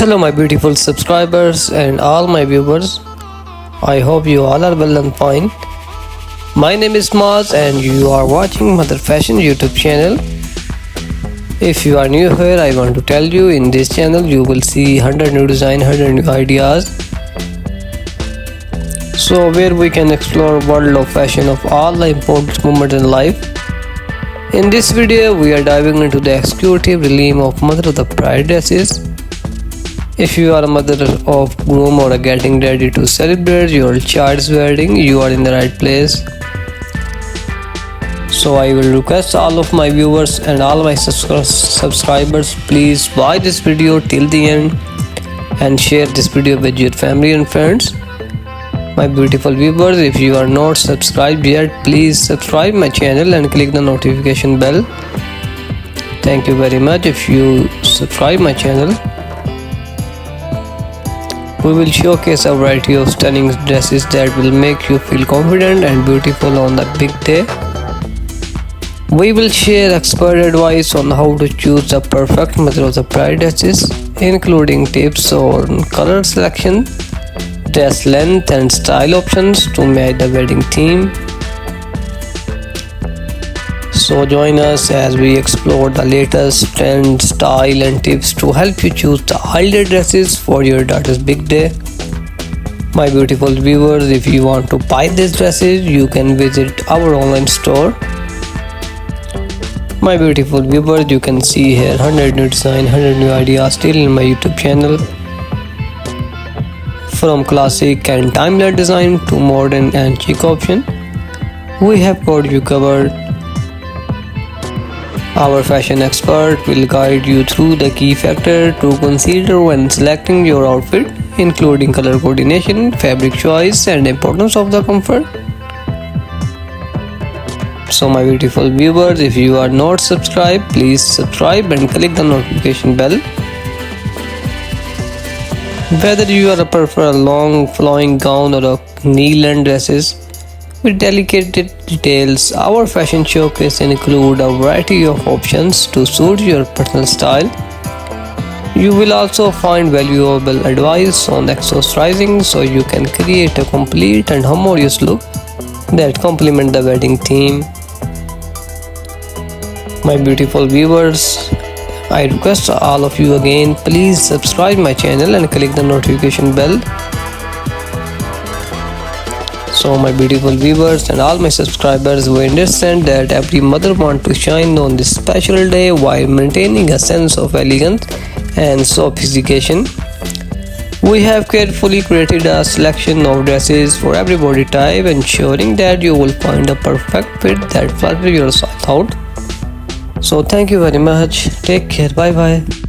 Hello my beautiful subscribers and all my viewers. I hope you all are well and fine. My name is Maz and you are watching Mother Fashion YouTube channel. If you are new here, I want to tell you, in this channel you will see 100 new design, 100 new ideas. So where we can explore world of fashion of all the important moments in life. In this video we are diving into the executive realm of mother of the bride dresses. If you are a mother of groom or getting ready to celebrate your child's wedding, you are in the right place. So I will request all of my viewers and all my subscribers, please watch this video till the end and share this video with your family and friends. My beautiful viewers, if you are not subscribed yet, please subscribe my channel and click the notification bell. Thank you very much if you subscribe my channel. We will showcase a variety of stunning dresses that will make you feel confident and beautiful on the big day. We will share expert advice on how to choose the perfect mother of the bride dresses, including tips on color selection, dress length and style options to match the wedding theme. So join us as we explore the latest trends, style and tips to help you choose the ideal dresses for your daughter's big day. My beautiful viewers, if you want to buy these dresses, you can visit our online store. My beautiful viewers, you can see here 100 new design, 100 new ideas still in my YouTube channel. From classic and timeless design to modern and chic option, we have got you covered. Our fashion expert will guide you through the key factors to consider when selecting your outfit, including color coordination, fabric choice and importance of the comfort. So my beautiful viewers, if you are not subscribed, please subscribe and click the notification bell. Whether you are prefer a long flowing gown or a knee-length dresses with delicate details, our fashion showcase include a variety of options to suit your personal style. You will also find valuable advice on accessorizing so you can create a complete and harmonious look that complement the wedding theme. My beautiful viewers, I request all of you again, please subscribe my channel and click the notification bell. So my beautiful viewers and all my subscribers, we understand that every mother wants to shine on this special day while maintaining a sense of elegance and sophistication. We have carefully created a selection of dresses for every body type, ensuring that you will find a perfect fit that flatters your style out. So thank you very much. Take care. Bye bye.